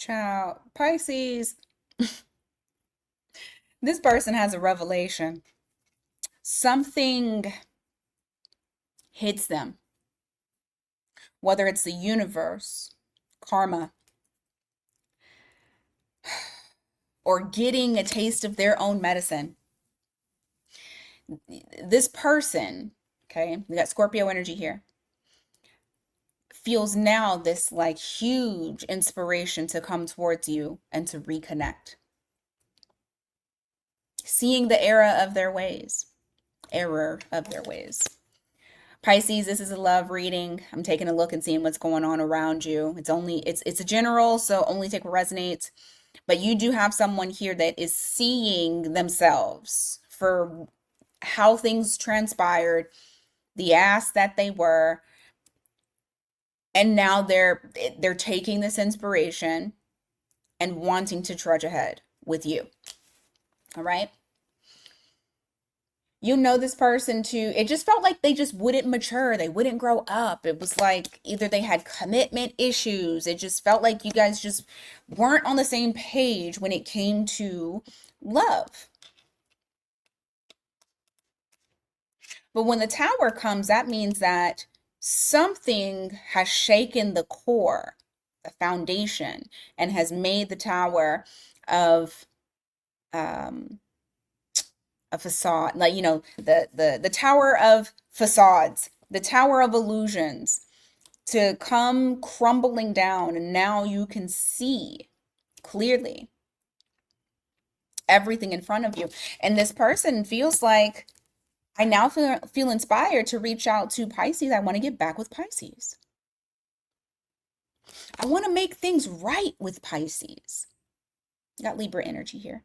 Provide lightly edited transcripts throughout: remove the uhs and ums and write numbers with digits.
Child, Pisces, this person has a revelation. Something hits them, whether it's the universe, karma, or getting a taste of their own medicine. This person, okay, we got Scorpio energy here, feels now this like huge inspiration to come towards you and to reconnect. Seeing the error of their ways. Pisces, this is a love reading. I'm taking a look and seeing what's going on around you. It's a general, so only take what resonates. But you do have someone here that is seeing themselves for how things transpired, the ass that they were, and now they're taking this inspiration and wanting to trudge ahead with you. All right? You know this person too. It just felt like they just wouldn't mature. They wouldn't grow up. It was like either they had commitment issues. It just felt like you guys just weren't on the same page when it came to love. But when the tower comes, that means that something has shaken the core, the foundation, and has made the tower of a facade, like the tower of facades, the tower of illusions, to come crumbling down, and now you can see clearly everything in front of you. And this person feels like, I now feel inspired to reach out to Pisces. I want to get back with Pisces. I want to make things right with Pisces. Got Libra energy here.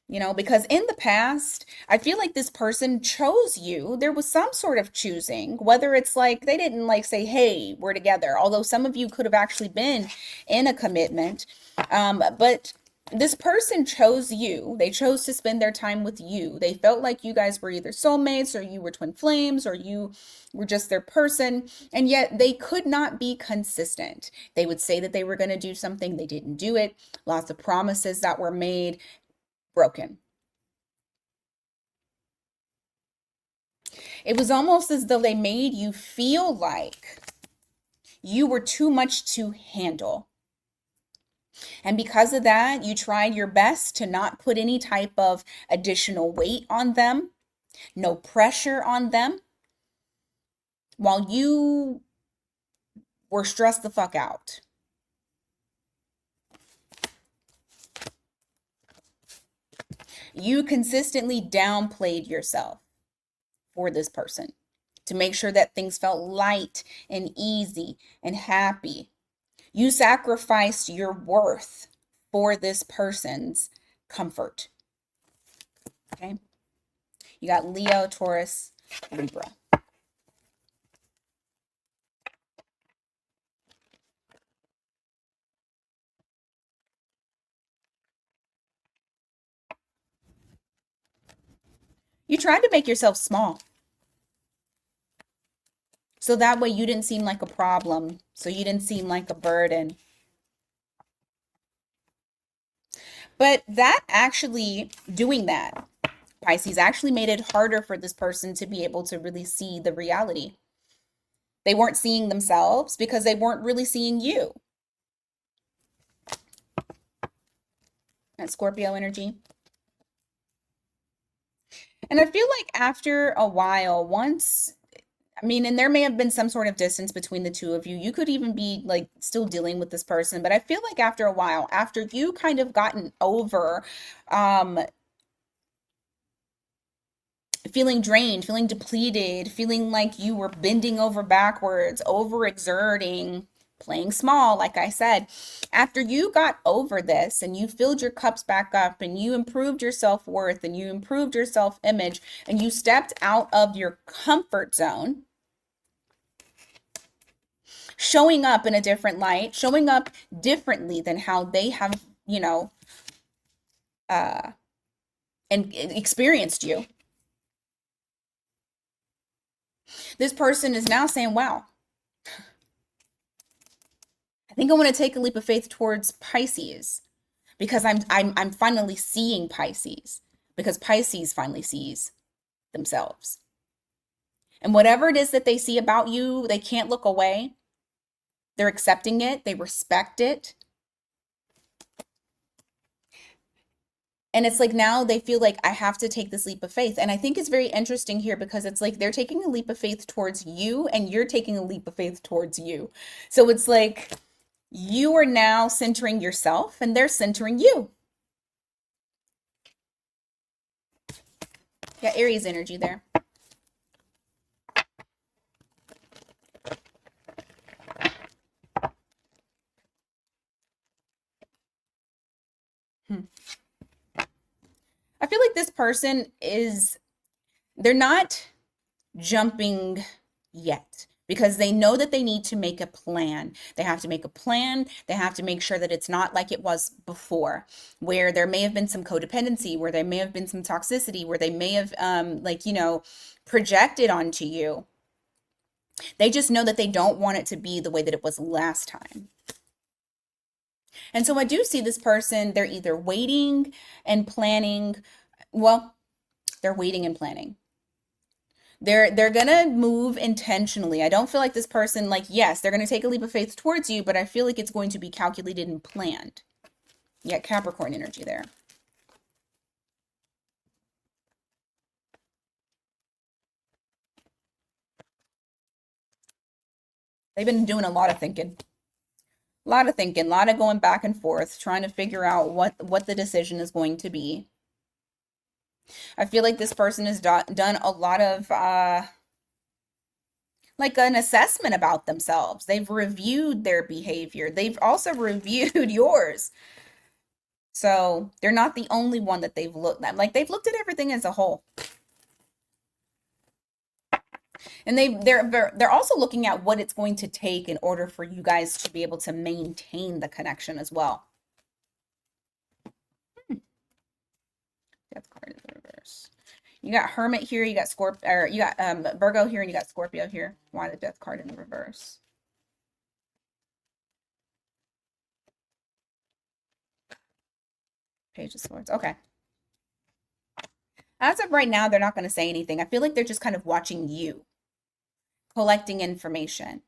Because in the past, I feel like this person chose you. There was some sort of choosing, whether it's like they didn't like say, hey, we're together. Although some of you could have actually been in a commitment. But this person chose you. They chose to spend their time with you. They felt like you guys were either soulmates, or you were twin flames, or you were just their person. And yet they could not be consistent. They would say that they were going to do something. They didn't do it. Lots of promises that were made, broken. It was almost as though they made you feel like you were too much to handle. And because of that, you tried your best to not put any type of additional weight on them, no pressure on them, while you were stressed the fuck out. You consistently downplayed yourself for this person to make sure that things felt light and easy and happy. You sacrificed your worth for this person's comfort. Okay? You got Leo, Taurus, Libra. You tried to make yourself small. So that way you didn't seem like a problem. So you didn't seem like a burden. But that actually, doing that, Pisces, actually made it harder for this person to be able to really see the reality. They weren't seeing themselves because they weren't really seeing you. That Scorpio energy. And I feel like after a while, and there may have been some sort of distance between the two of you. You could even be like still dealing with this person, but I feel like after a while, after you kind of gotten over feeling drained, feeling depleted, feeling like you were bending over backwards, overexerting, playing small, like I said, after you got over this and you filled your cups back up and you improved your self-worth and you improved your self-image and you stepped out of your comfort zone, showing up in a different light, showing up differently than how they have, and experienced you. This person is now saying, wow, I I think I want to take a leap of faith towards Pisces because I'm finally seeing Pisces because Pisces finally sees themselves. And whatever it is that they see about you, they can't look away. They're accepting it, they respect it. And it's like now they feel like I have to take this leap of faith. And I think it's very interesting here because it's like they're taking a leap of faith towards you and you're taking a leap of faith towards you. So it's like you are now centering yourself and they're centering you. Yeah, Aries energy there. Hmm. I feel like this person is, they're not jumping yet because they know that they need to make a plan. They have to make a plan. They have to make sure that it's not like it was before, where there may have been some codependency, where there may have been some toxicity, where they may have, projected onto you. They just know that they don't want it to be the way that it was last time. And so I do see this person, they're either waiting and planning. Well, they're waiting and planning. They're gonna move intentionally. I don't feel like this person, like, yes, they're gonna take a leap of faith towards you, but I feel like it's going to be calculated and planned. Yeah, Capricorn energy there. They've been doing a lot of thinking. A lot of thinking, a lot of going back and forth, trying to figure out what the decision is going to be. I feel like this person has done a lot of like an assessment about themselves. They've reviewed their behavior. They've also reviewed yours. So they're not the only one that they've looked at. Like they've looked at everything as a whole. And they're also looking at what it's going to take in order for you guys to be able to maintain the connection as well. Death card in the reverse. You got Hermit here, you got Virgo here, and you got Scorpio here. Why the Death card in the reverse? Page of Swords. Okay. As of right now, they're not going to say anything. I feel like they're just kind of watching you, collecting information.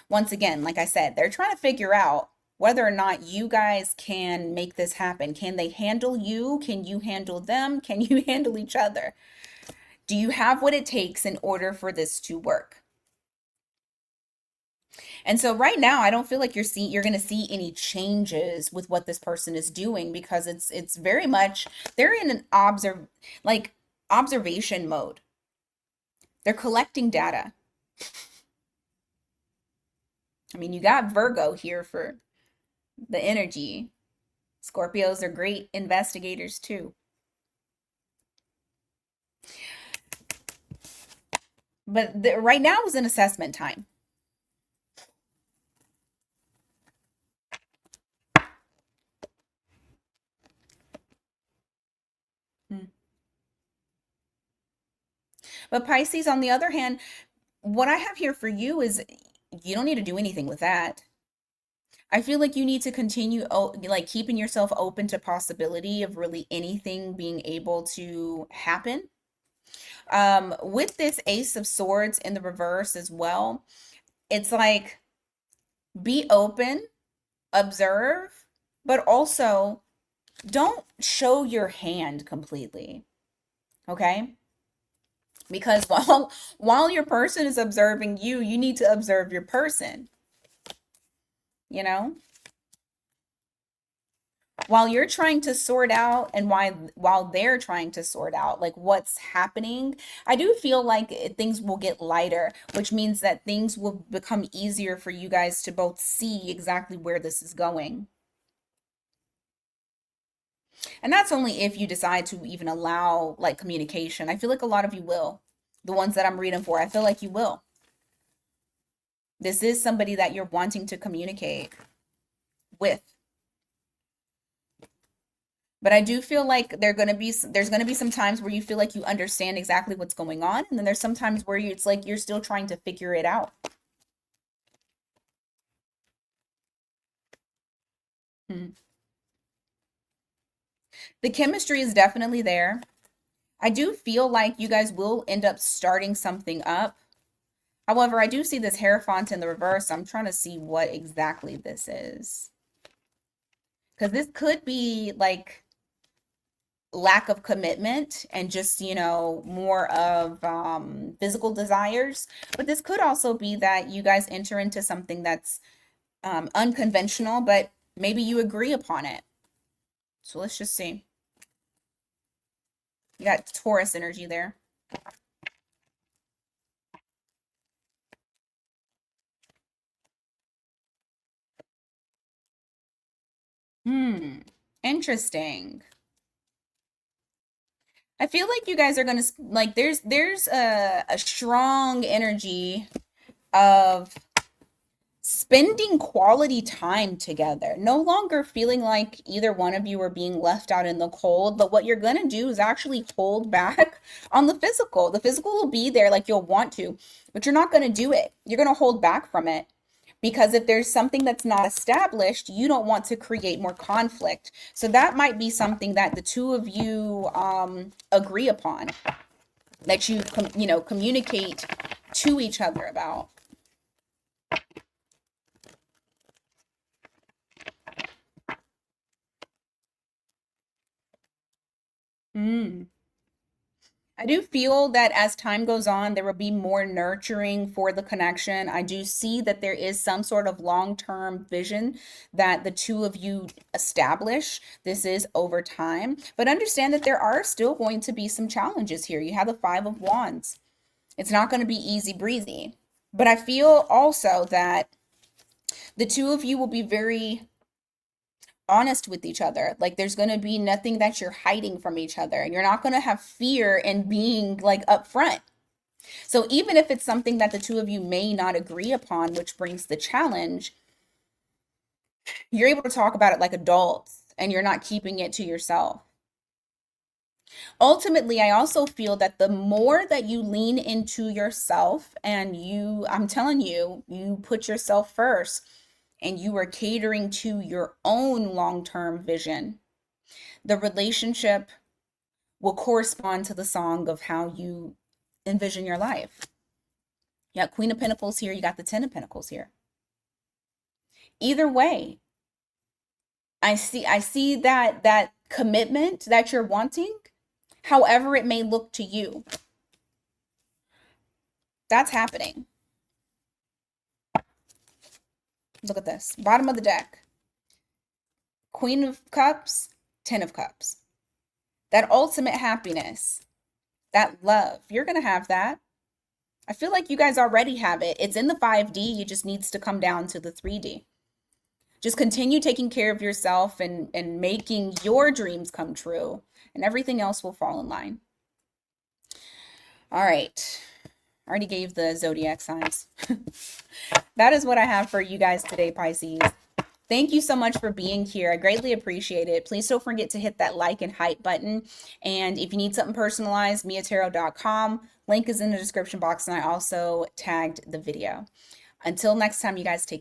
Once again, like I said, they're trying to figure out whether or not you guys can make this happen. Can they handle you? Can you handle them? Can you handle each other? Do you have what it takes in order for this to work? And so right now, I don't feel like you're going to see any changes with what this person is doing because it's very much they're in an observation mode. They're collecting data. I mean, you got Virgo here for the energy. Scorpios are great investigators too. But right now is an assessment time. Hmm. But Pisces, on the other hand, what I have here for you is you don't need to do anything with that. I feel like you need to continue like keeping yourself open to possibility of really anything being able to happen. With this Ace of Swords in the reverse as well, it's like be open, observe, but also don't show your hand completely. Okay? Because while your person is observing you, you need to observe your person. You know? While you're trying to sort out and while they're trying to sort out like what's happening, I do feel like things will get lighter, which means that things will become easier for you guys to both see exactly where this is going. And that's only if you decide to even allow like communication. I feel like a lot of you will. The ones that I'm reading for, I feel like you will. This is somebody that you're wanting to communicate with. But I do feel like there's going to be some times where you feel like you understand exactly what's going on, and then there's some times where it's like you're still trying to figure it out. Hmm. The chemistry is definitely there. I do feel like you guys will end up starting something up. However, I do see this Hierophant in the reverse. I'm trying to see what exactly this is. Because this could be like lack of commitment and just, more of physical desires. But this could also be that you guys enter into something that's unconventional, but maybe you agree upon it. So let's just see. You got Taurus energy there. Hmm. Interesting. I feel like you guys are gonna like there's a strong energy of spending quality time together, no longer feeling like either one of you are being left out in the cold. But what you're going to do is actually hold back on the physical. The physical will be there like you'll want to, but you're not going to do it. You're going to hold back from it because if there's something that's not established, you don't want to create more conflict. So that might be something that the two of you agree upon, that you communicate to each other about. Mm. I do feel that as time goes on, there will be more nurturing for the connection. I do see that there is some sort of long-term vision that the two of you establish. This is over time, but understand that there are still going to be some challenges here. You have the Five of Wands. It's not going to be easy breezy, but I feel also that the two of you will be very honest with each other. Like there's going to be nothing that you're hiding from each other, and you're not going to have fear in being like upfront. So even if it's something that the two of you may not agree upon, which brings the challenge, you're able to talk about it like adults and you're not keeping it to yourself. Ultimately, I also feel that the more that you lean into yourself and I'm telling you, you put yourself first and you are catering to your own long-term vision, the relationship will correspond to the song of how you envision your life. You got Queen of Pentacles here, you got the Ten of Pentacles here. Either way, I see that commitment that you're wanting, however it may look to you. That's happening. Look at this. Bottom of the deck. Queen of Cups, Ten of Cups. That ultimate happiness, that love, you're going to have that. I feel like you guys already have it. It's in the 5D. You just needs to come down to the 3D. Just continue taking care of yourself and making your dreams come true, and everything else will fall in line. All right. I already gave the zodiac signs. That is what I have for you guys today, Pisces. Thank you so much for being here. I greatly appreciate it. Please don't forget to hit that like and hype button. And if you need something personalized, miatarot.com. Link is in the description box, and I also tagged the video. Until next time, you guys take care.